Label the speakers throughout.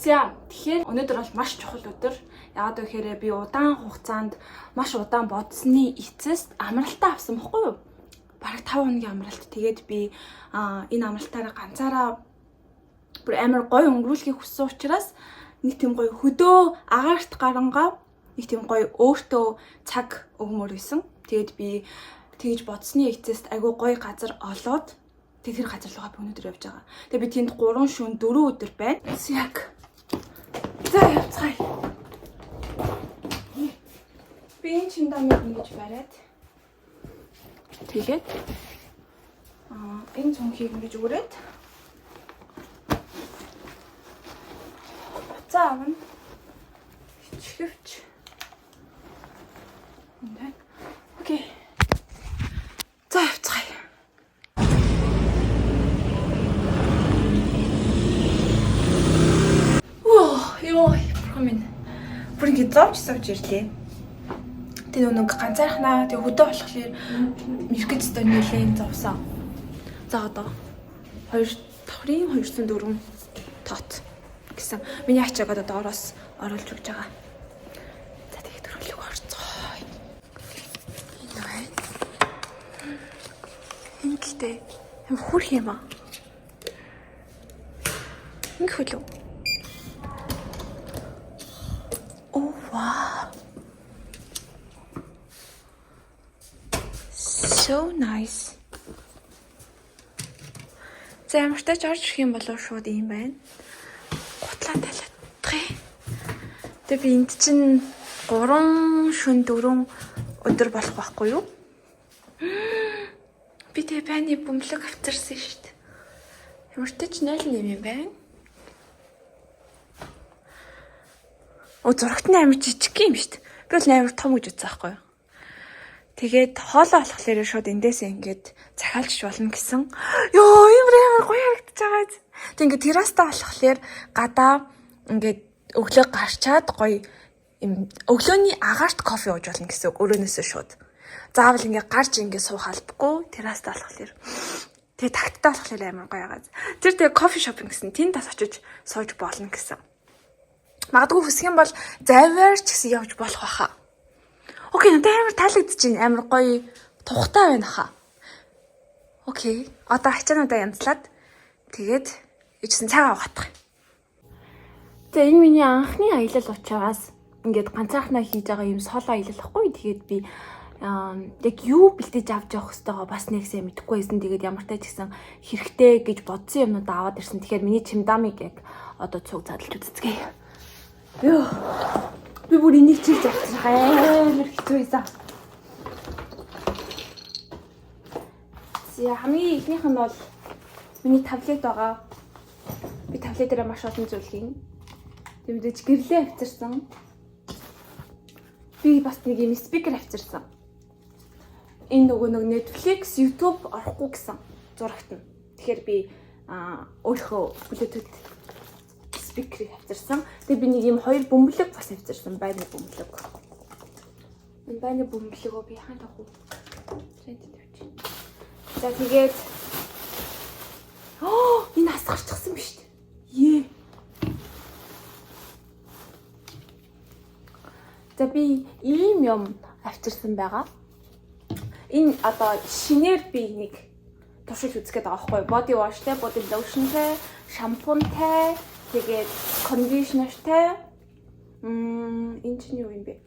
Speaker 1: За тэгэхээр өнөөдөр бол маш чухал өдөр. Яагаад гэхээр би удаан хугацаанд маш удаан бодсны эцэст амралтаа авсан баггүй юу? Бараг 5 хоногийн амралт. Тэгээд би энэ амралтаараа ганцаараа бүр амар гоё өнгөрүүлэхийг хүссэн учраас нэг тийм гоё хөдөө агаарт гарангаа нэг тийм гоё өөртөө цаг өгмөр байсан. Тэгээд би тэгж бодсны эцэст айгүй гоё газар олоод тэр газар руугаа би өнөөдөр явж байгаа. Тэгээд би тэнд 3 шөнө 4 өдөр байна. Яг за явцгаая. Би энэ чиндамыг ингэж бариад тэгээд энэ цонхийг ингэж өрөөд буцаа авна. Хөвч. Окей. За явцгаая. Йоо, програмын. Бүр ингэ зовж ирлээ. Тэгээ нэг ганцаархнаа тэгээ хөдөө болохоор меркет стор нэлээд зовсон. За одоо 2 давхрын 204 тот гэсэн. Миний ачаагаад одоо ороос оруулж өгч байгаа. За тэгээ төрөлөг орцгоо. Энэ байна. Энэ гэлтэй юм хүрх юм аа. Ингэ хөлөө. Oh wow. So nice. За ямартай ч орж ирэх юм болов шууд юм байна. Гутлаа талаадах. Тэгээ би энд чинь 3 шөнө 4 өдөр болох байхгүй юу? Би тэгээ байны бөмбөлөг авчирсан шүү дээ. Ямартай ч 0 юм байна. Зурагт нь амар жижиг юм шүү дээ. Би бол амар том гэж үзсэн байхгүй юу? Тэгээд хоолоо болохоор шууд эндээсээ ингээд захиалж болно гэсэн. Йоо, амар гоё харагдаж байгаа. Тэг ингээд террастаа болохоор гадаа ингээд өглөө гарчаад гоё юм өглөөний агаарт кофе ууж болно гэсэн үг. Өрөөнөөсөө шууд. Заавал ингээд гарч ингээд суух албагүй террастаа болохоор. Тэгээ тагттай болохоор амар гоё байгаа. Тэр тэгээ кофе шопинг гэсэн. Тэнд бас очиж сууж болно гэсэн. Магадгүй хүсэх юм бол завьар ч гэсэн явж болох баха. Окей, надад амар таалагдчихээн. Амар гоё тухтай байна хаа. Окей. Одоо ачаануудаа янзлаад тэгээд ичсэн цагаа угаах. За энэ миний анхны аялал учраас ингээд ганцаархнаа хийж байгаа юм соло аялал ахгүй. Тэгээд би яг юу бэлдэж авч явах хэвтэйгаа бас нэгсээ мэдэхгүй байсан. Тэгээд ямар тач гэсэн хэрэгтэй гэж бодсон юмнуудаа аваад ирсэн. Тэгэхээр миний чимдамыг яг одоо цуг задлж үзцгээе. Йоо. Би бүр энийг чийж авчих амар хэцүү байсан. За хамгийн ихнийх нь бол миний таблет байгаа. Би таблетаараа маш олон зүйл хийн. Тэг мэдээж гэрлээ авчирсан. Би бас нэг юм спикер авчирсан. Энэ нөгөө нэг Netflix, YouTube орохгүй гэсэн зурагт нь. Тэгэхээр би өөрийнхөө Bluetooth спикерийг авчирсан. Тэгээ би нэг юм 2 бөмбөлөг бас авчирсан. Байны бөмбөлөг. Энэ байны бөмбөлөгөө би хаана тавих вэ? Зэнд тавьчих. За тэгээд энэ хасгарчихсан биз дээ. Ее. За би ийм юм авчирсан байгаа. Энэ одоо шинээр би нэг туршиж үзэх гээд байгаа байхгүй body washтэй, body lotionтэй, шампунтай, тэгээд кондишнертэй. Энэ чинь юу юм бэ?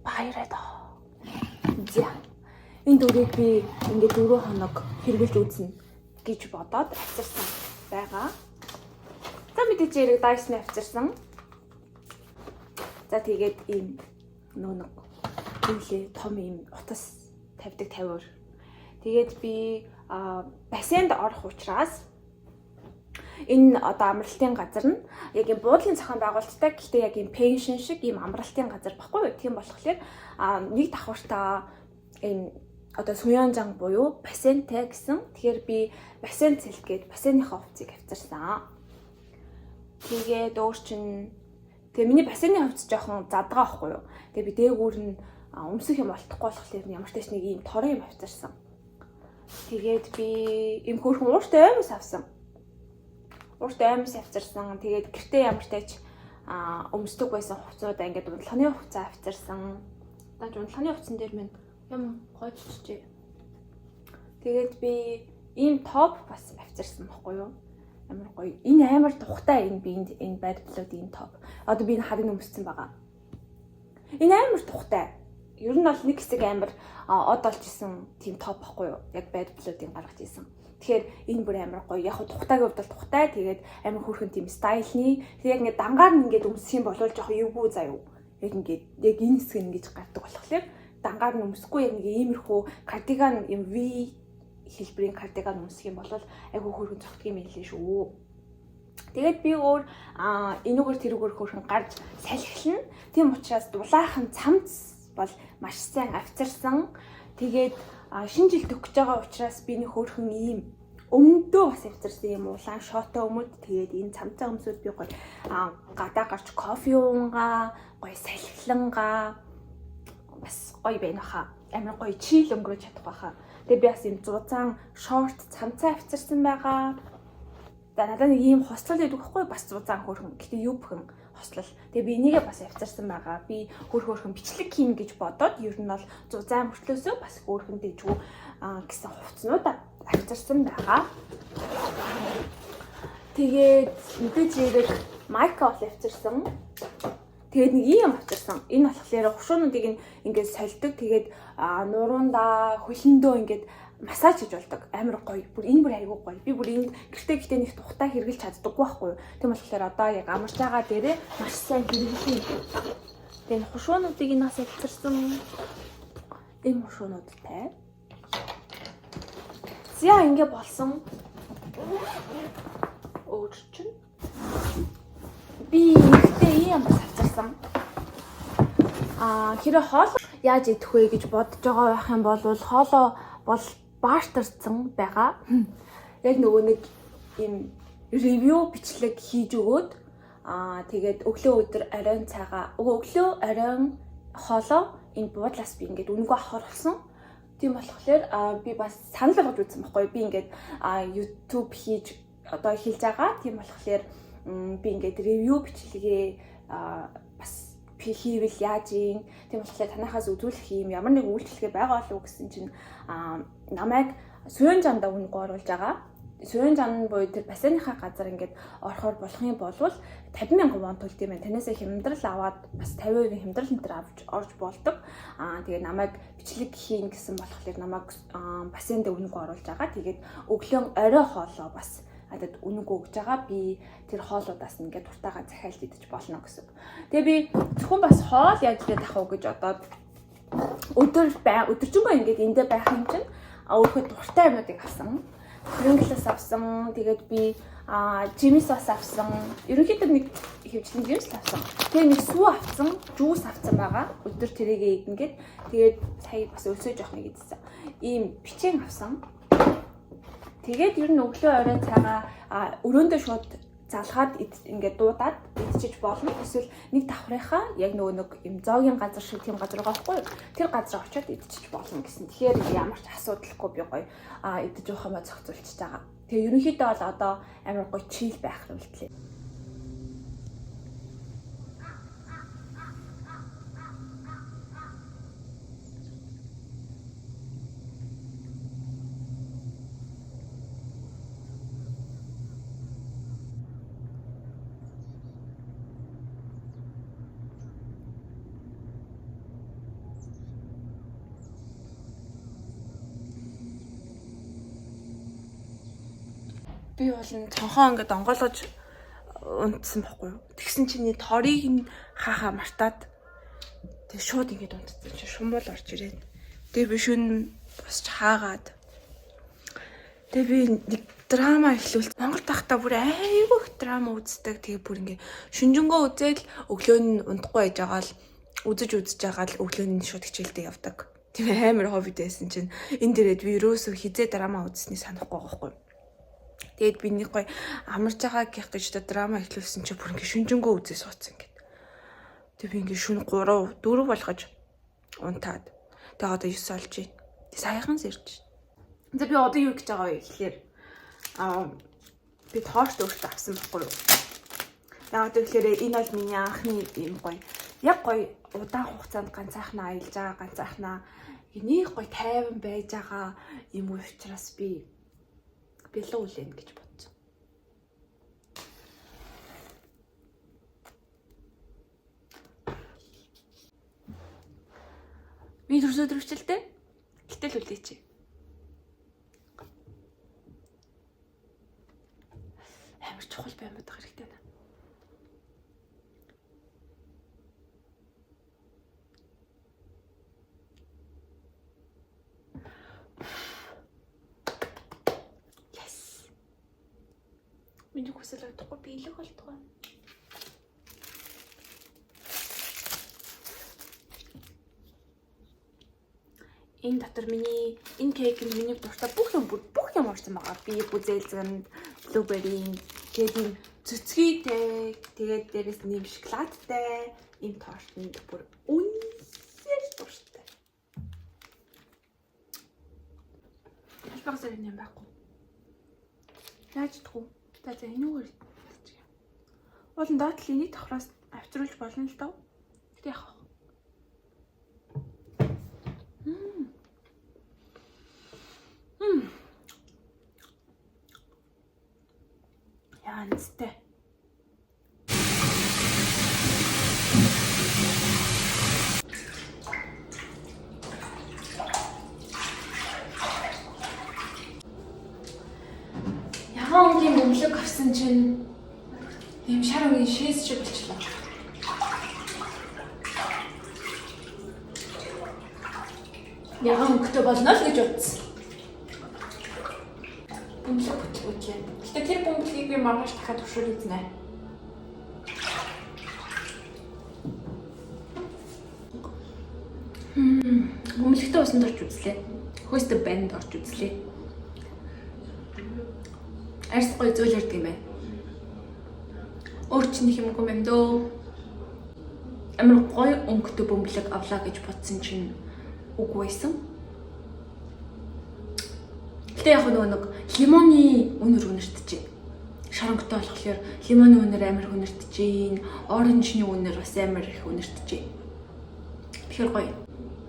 Speaker 1: Баяраад. За. Энэ дөрөв би ингээд 4 хоног хэрэглэж үзнэ гэж бодоод авчирсан байгаа. За мэдээж яриг Dyson авчирсан. За тэгээд ийм нэг үлээ том ийм утас тавьдаг тавиур. Тэгээд би бассейнд орох учраас энэ одоо амралтын газар нь яг юм буудлын зохион байгуулалттай гэхдээ яг юм пеншн шиг юм амралтын газар баггүй юу? Тийм болохоор нэг давхуртаа энэ одоо суянжанг буюу бассейнтэй гэсэн. Тэгэхээр би бассейн цэлгээд бассейныхаа хувцсыг авчирсан. Тэгээд өөр чинь тэгээ миний бассейны хувцс жоохон задгаа байхгүй юу? Тэгээ би дээгүүр нь өмсөх юм олдохгүй болохоор ямар ч нэг ийм торын юм авчирсан. Тэгээд би ийм хөөрхөн ууртай аймс авсан. урт аймс авчирсан. Тэгээд гэртээ ямар ч тач өмсдөг байсан хувцсуудаа ингээд унтлахны хувцас авчирсан. Даж унтлахны хувцсан дээр минь юм гойччихжээ. Тэгээд би ийм топ бас авчирсан байхгүй юу? Амар гоё. Энэ амар тухтай энэ байртлууд энэ топ. Одоо би энэ харин өмссөн байгаа. Энэ амар тухтай. Ер нь бол нэг хэсэг амар од олж исэн тийм топ байхгүй юу? Яг байртлуудыг гаргаж исэн. Тэгэхээр энэ бүр амар гоё. Яг тухтайгийн хувьд бол тухтай. Тэгээд амар хөөрхөн тийм стайлны. Тэгээд яг ингээд дангаар нь ингээд өмсөх юм бол жоох эвгүй заяа. Яг ингээд яг энэ хэсэг ингэж гардаг болохоор дангаар нь өмсөхгүй яг нэг иймэрхүү кардиган юм V хэлбэрийн кардиган өмсөх юм бол айгүй хөөрхөн цогтг юм хэлээ шүү. Тэгээд би өөр энүүгээр тэрүүгээр хөөрхөн гарч салхилна. Тийм учраас дулаахан цамц бол маш сайн авчирсан. Тэгээд шинэ жил төгсөж байгаа учраас би нэг хөөрхөн ийм өмдөө бас авчирсан юм улаан шотой өмд. Тэгээд энэ цамцаа өмсөд би гоё гадаа гарч кофе уунгаа, гоё салхилангаа бас гоё байна хаа. Амар гоё чийл өнгөрөөж чадах байхаа. Тэгээ би бас юм зузаан шорт цамцаа авчирсан байгаа. За надад нэг ийм хослол байдаг хгүй бас зузаан хөөрхөн. Гэтэ юу бүхэн хослол. Тэгээ би энийгээ бас авчирсан байгаа. Би хөөрхөн бичлэг хийн гэж бодоод ер нь бол зузаан мөртлөөсөө бас хөөрхөн дэжгүй гэсэн хувцснууд авчирсан байгаа. Тэгээд мэдээж яг майка бол авчирсан. Тэгээд нэг юм авчирсан. Энэ болохоор хушуунуудыг ингээд сольдог. Тэгээд нуруундаа хөлөндөө ингээд массаж хийж болдог. Амар гоё. Энэ бүр айгүй гоё. Би бүр энэ гэртээ нэг тухтай хэрглэж чаддаггүй байхгүй юу. Тийм болохоор одоо яг амарч байгаа дээрээ маш сайн хэрэглэе. Тэгээд хушуунуудыг нас авчирсан. Энэ хушуунуудтай. Зя ингэ болсон. Өөрчн. Би ихтэй юм авчирсан. Хэрэв хоол яаж идэх вэ гэж бодож байгаа байх юм бол хоолоо бол баартарсан байгаа. Яг нөгөө нэг юм ревю бичлэг хийж өгөөд тэгээд өглөө өдөр оройн цагаа өглөө оройн хоолоо энэ буудлаас би ингээд үнэгүй авахар болсон. Тийм болохоор би бас санал болгож үзсэн байхгүй. Би ингээд YouTube хийж одоо хийж байгаа. Тийм болохоор би ингээд ревю бичлэгээ бас хийвэл яаж юм. Тийм болохоор танахаас үзүүлэх юм ямар нэг үйлчлэгээ байгаа болов уу гэсэн чинь намайг суян жамдаа үнэгүй оруулж байгаа. Суян жам буюу тэр бассейныхаа газар ингээд орохоор болох юм бол 50,000 вон төлт юм байна. Танаас хямдрал аваад бас 50% хямдрал нэтер авч орж болдог. Тэгээд намайг бичлэг хийн гэсэн болохоор намайг бассейнд үнэгүй оруулж байгаа. Тэгээд өглөө орой хоолоо бас надад үнэгүй өгж байгаа. Би тэр хоолуудаас ингээд дуртайгаа захиалж идэж болно гэсэн. Тэгээ би зөвхөн бас хоол яаж идэх авах гэж одоо өдөржингөө ингээд эндээ байх юм чинь өөрийнхөө дуртай юмнуудыг авсан. Pringles авсан. Тэгээд би Jimmy's бас авсан. Ерөнхийдөө нэг хөвчлэн Jimmy's авсан. Тэгээ нэг сүү авсан, жуус авсан байгаа. Өдөр тэрийгээ идэнгээд тэгээд сая бас өлсөж явах нэг идсэн. Ийм бичэн авсан. Тэгээд ер нь өглөө орой цагаа өрөөндөө шууд залгаад ингээд дуудаад идчихэж болно. Эсвэл нэг давхрынхаа яг нөгөө нэг юм зоогийн газар шиг тийм газар байгаа байхгүй юу? Тэр газар очиод идчихэж болно гэсэн. Тэгэхээр ямар ч асуудалгүй би гоё идэж явах юмаа зохицуулчихж байгаа. Тэгээ ерөнхийдөө бол одоо амар гоё чийл байх юм хэлээ. Би бол цонхоо ингээд онгойлгож унтсан байхгүй юу. Тэгсэн чинь торийг нь хаахаа мартаад тэг шууд ингээд унтсан чи шумбал орж ирээд. Тэгээ би шүн бас хаагаад. Тэгээ би нэг драма эхлүүл. Монгол тахта бүр айгүйх драма үздэг. Тэгээ бүр ингээд шүнжэнгөө үзэл өглөө нь унтахгүй байж байгаа л үзэж байгаа л өглөө нь шууд хичээлдээ явдаг. Тийм амар хоббит байсан чинь энэ дээрээ би ерөөсөө хизээ драма үзсний санахгүй байгаа байхгүй юу. Тэгээд би нэг гоё амарч байгаа гэх гэж драма эхлүүлсэн чи бүр ингээ шүнжэнгөө үзээ суудсан гэд. Тэгээд би ингээ шүн 3 4 болгож унтаад. Тэгээд одоо 9 болж байна. Саяхан сэрж. За би одоо юу гэж байгаа вэ гэхээр би тооштой өөртөө авсан байхгүй юу. Яагаад гэвэл энэ бол миний анхны юм гоё. Яг гоё удаан хугацаанд ганцаархнаа аялж байгаа, ганцаархнаа нэг гоё тайван байж байгаа юм учраас би бэлэн үлээн гэж бодсон. Би төрсөд төрөвчлээ. Гэтэл үлээч. Амар чухал баймууд хэрэгтэй байна. Yes. Миний хүсэл өгөхгүй би илүү болтгоо. Энэ дотор миний энэ кейкэнд миний дуртай бүх юм орсон байгаа. Би бүзээлзэнд, блубери, тэгээд юм цэцгийтэй, тэгээд дээрэс нэм шоколадтай, энэ тортод бүр үнэхээр дуртай. Багсаар юм байхгүй. Яаж чадах вэ? За энүүгээр хэлчихье. Уулын доотлын нэг тохроос авчруулж болно л доо. Гэтэ яах вэ? Янзтай. Ягаан өнгийн бөмбөлөг авсан чинь ийм шар өнгийн шээс шиг болчихлоо. Ягаан өнгөтэй болно л гэж бодсон. Бөмбөлөг бүтлээ. Гэтэ тэр бөмбөлгийг би маргааш дахиад туршуул эзнэ. Бөмбөлөгтэй усанд орж үзлээ. Хөөстө банд орж үзлээ. Арьс гоё зүйл ярддаг юм байна. Өөр чинь их юмгүй юм дөө. Амар гоё өнгөтэй бөмбөлөг авлаа гэж бодсон чинь үгүй байсан. Гэтэ яг нэг лимоны үнэр үнэртэж. Шаранготой болохоор лимоны үнэр амар үнэртэж, оранжны үнэр бас амар их үнэртэж. Тэгэхээр гоё.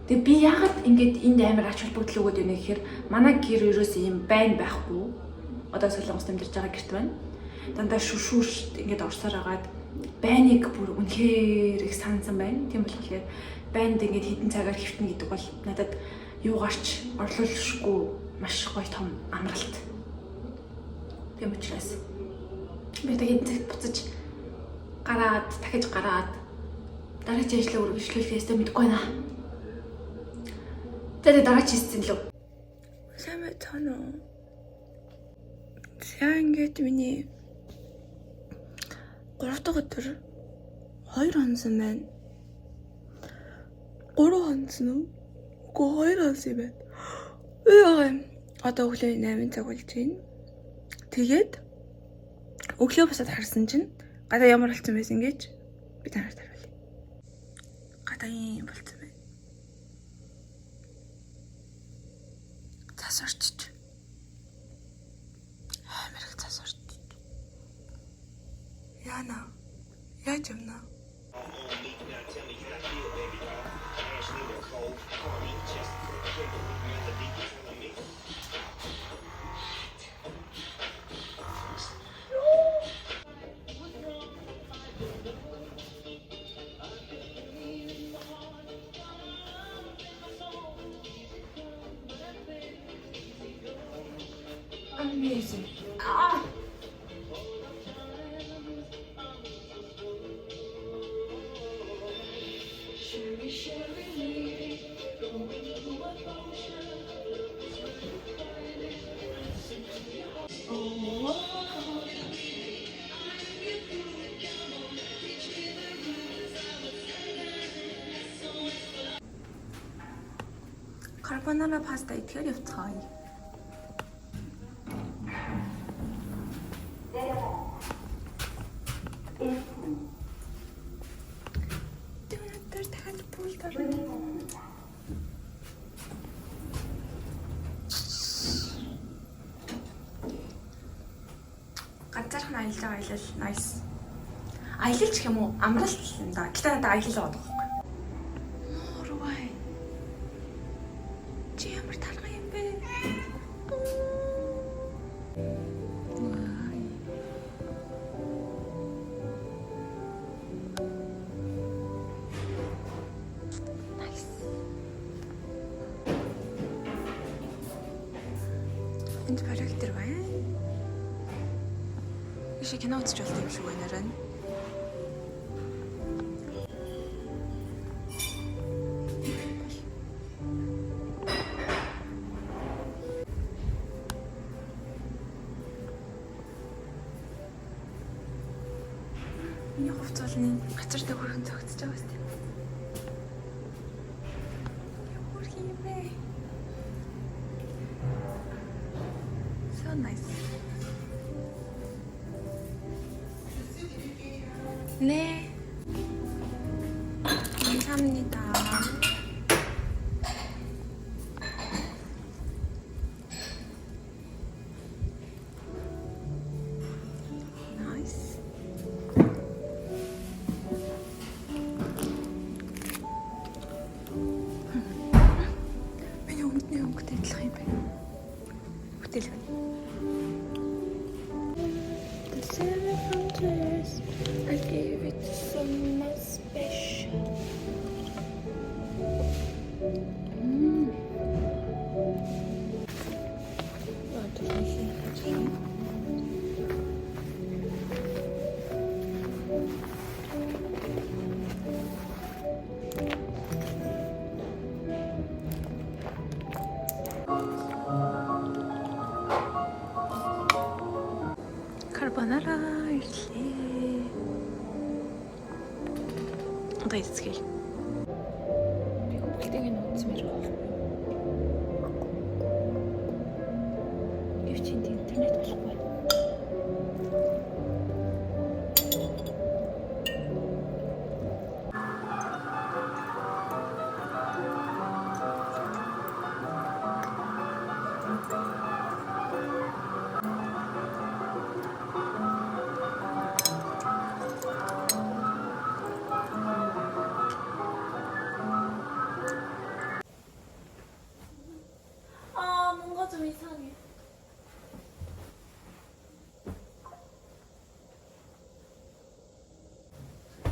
Speaker 1: Тэгээ би яагаад ингэж энд амар ач холбогдол өгöd байна гэхээр манай гэр ерөөсөө юм байн байхгүй. Одоо солонгост амьдарч байгаа гэрт байна. Дандаа шүшүүш ингэж орсоор агаад байныг бүр үнэхээр их сансан байна. Тийм болохоор байнд ингэж хитэн цагаар хөвтнө гэдэг бол надад юугаарч орлуулшгүй маш гоё том амралт. Тийм учраас би тэгээд буцаж гараад дахиж гараад дараагийн ажлаа үргэлжлүүлэх ёстой мэдгүй байна. Тэгээд дараа чи хийсэн лөө. Сайн байна уу? За ингээд миний 3 дахь өдөр 2 хонсон байна. 3 хонсон уу? Үгүй 2 хонсон юм байна. Одоо өглөө 8 цаг болж байна. Тэгээд өглөө босоод харсан чинь гадаа ямар болсон байсан гэж би танарт харуулъя. Гадаа юм болсон байна. Цас орчиж. Амар их цас орчиж. Яна. Яаж юм наа? Amazing. Ah! Carbonara pasta 이렇게 явцгаая. Дөрөөр дахиад пул дарна. ганцаархан аялал байгаа аялал nice. Аялал гэх юм уу? Амралт юм да. Гэтэ надад аялал байгаа байхгүй. Норвай. Чи ямар талга юм бэ? Энд проектор байна. Иши кино үзэж болт юм шиг байна раа. Миний хувцсуулны гацар дээр хөргөн цогцож байгаа юм. Ямар юм бэ? So nice. 네. 감사합니다. 나이스. миний өмнөний өнгөтэй адилхан юм байна. Бүтээлгэн. The seven hunters, I gave it to someone special. Карбонара ирлээ. Одоо эцгээе. Би бүгдийг нь үзмээр байна. Өвчинд интернет болохгүй. 뭔가 좀 이상해.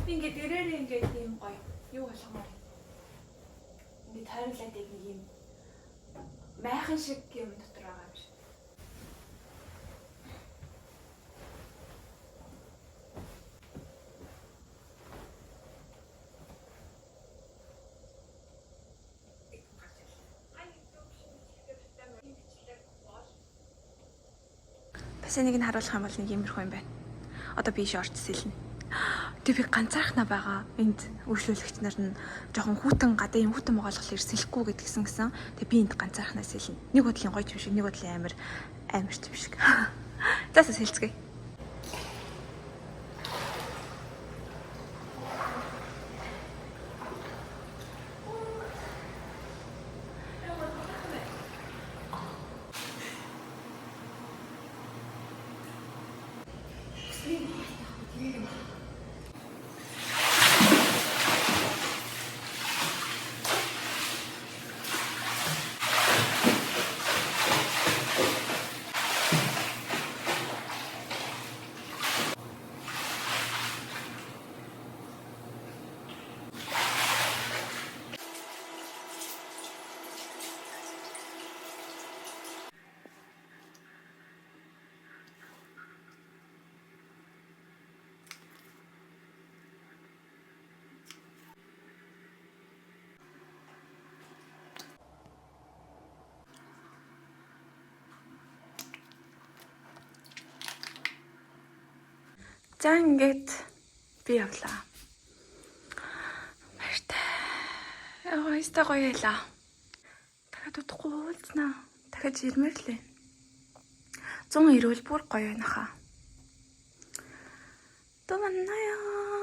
Speaker 1: Ингээд дээрээ ингээд юм гоё. Юу болгомоор. Ингээд тойрлаад нэг юм майхан шиг юм дотор байгаа юм шиг. Бас энийг нь харуулах юм бол нэг иймэрхүү юм байна. Одоо би шорт сэлнэ. Тэг би ганцаархнаа байгаа. Энд үйлчлүүлэгч нар нь жоохон хүүтэн гадаа юм хүүтэн моголгол ирсэлэхгүй гэдгсэн гисэн. Тэг би энд ганцаархнаа сэлнэ. Нэг бодлын гоё юм шиг, нэг бодлын амар юм шиг. Заасаа сэлцгээе. За ингээд би явлаа. Баяртай. Яа, гоё ялаа. Дахиад удахгүй уулзнаа. Дахиад ирмээр лээ. 100 ирвэл бүр гоё байна хаа. То манная.